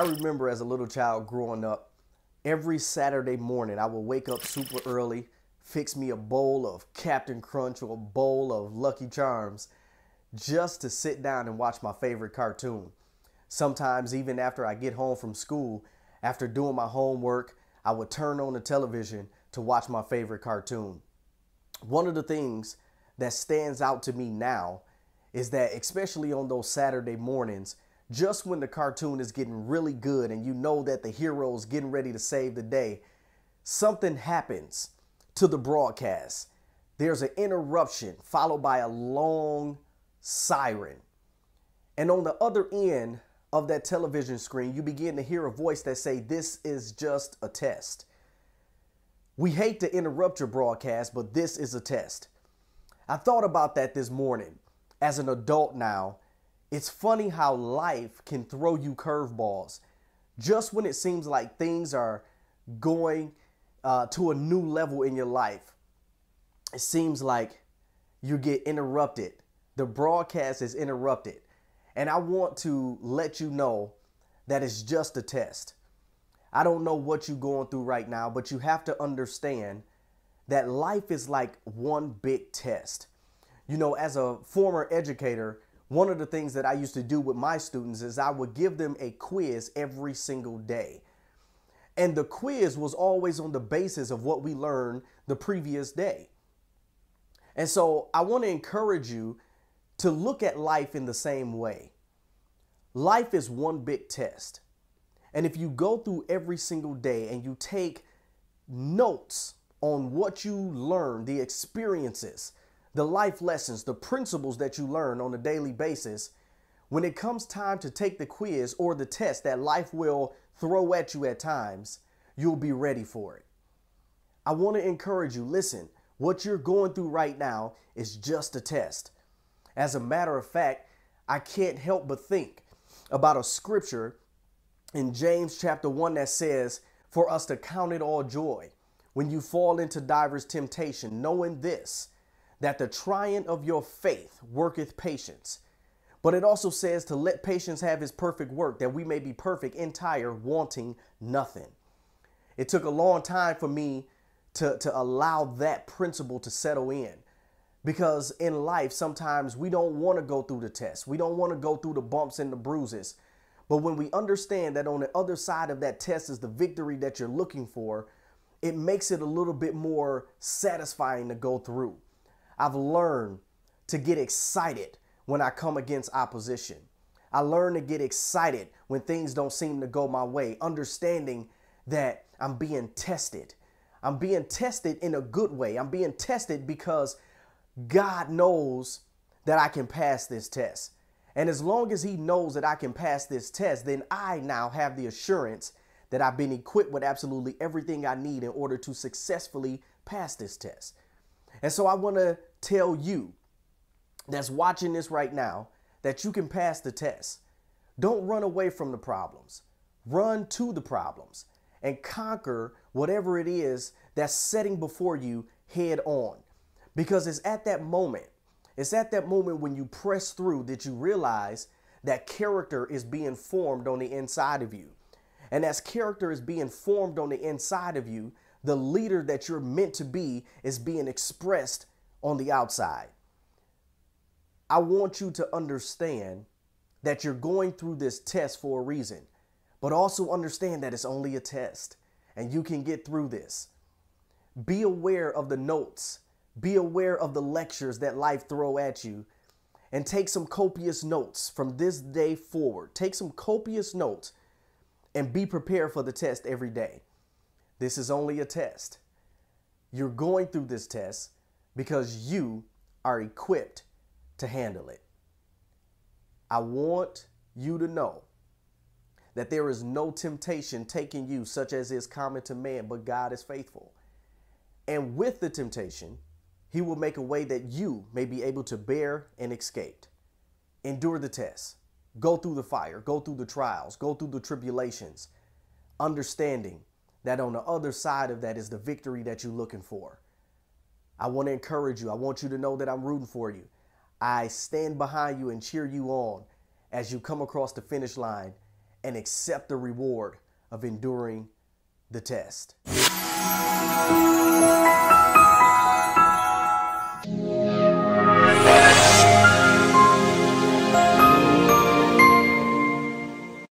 remember as a little child growing up, every Saturday morning I would wake up super early, fix me a bowl of Captain Crunch or a bowl of Lucky Charms just to sit down and watch my favorite cartoon. Sometimes even after I get home from school, after doing my homework, I would turn on the television to watch my favorite cartoon. One of the things that stands out to me now is that, especially on those Saturday mornings, just when the cartoon is getting really good and you know that the hero is getting ready to save the day, something happens to the broadcast. There's an interruption followed by a long siren. And on the other end of that television screen, you begin to hear a voice that say, "This is just a test." We hate to interrupt your broadcast, but this is a test. I thought about that this morning. As an adult now, it's funny how life can throw you curveballs. Just when it seems like things are going to a new level in your life, it seems like you get interrupted. The broadcast is interrupted. And I want to let you know that it's just a test. I don't know what you're going through right now, but you have to understand that life is like one big test. You know, as a former educator, one of the things that I used to do with my students is I would give them a quiz every single day. And the quiz was always on the basis of what we learned the previous day. And so I want to encourage you to look at life in the same way. Life is one big test. And if you go through every single day and you take notes on what you learn, the experiences, the life lessons, the principles that you learn on a daily basis, when it comes time to take the quiz or the test that life will throw at you at times, you'll be ready for it. I want to encourage you, listen, what you're going through right now is just a test. As a matter of fact, I can't help but think about a scripture in James chapter 1 that says, "For us to count it all joy when you fall into divers temptation, knowing this, that the trying of your faith worketh patience." But it also says to let patience have his perfect work, that we may be perfect, entire, wanting nothing. It took a long time for me to allow that principle to settle in. Because in life, sometimes we don't want to go through the test. We don't want to go through the bumps and the bruises. But when we understand that on the other side of that test is the victory that you're looking for, it makes it a little bit more satisfying to go through. I've learned to get excited when I come against opposition. I learned to get excited when things don't seem to go my way, understanding that I'm being tested. I'm being tested in a good way. I'm being tested because God knows that I can pass this test. And as long as he knows that I can pass this test, then I now have the assurance that I've been equipped with absolutely everything I need in order to successfully pass this test. And so I want to tell you that's watching this right now that you can pass the test. Don't run away from the problems. Run to the problems and conquer whatever it is that's setting before you head on. Because it's at that moment when you press through that you realize that character is being formed on the inside of you. And as character is being formed on the inside of you, the leader that you're meant to be is being expressed on the outside. I want you to understand that you're going through this test for a reason, but also understand that it's only a test and you can get through this. Be aware of the notes. Be aware of the lectures that life throw at you, and take some copious notes from this day forward. Take some copious notes and be prepared for the test every day. This is only a test. You're going through this test because you are equipped to handle it. I want you to know that there is no temptation taking you such as is common to man, but God is faithful. And with the temptation, he will make a way that you may be able to bear and escape. Endure the test. Go through the fire. Go through the trials. Go through the tribulations. Understanding that on the other side of that is the victory that you're looking for. I want to encourage you. I want you to know that I'm rooting for you. I stand behind you and cheer you on as you come across the finish line and accept the reward of enduring the test.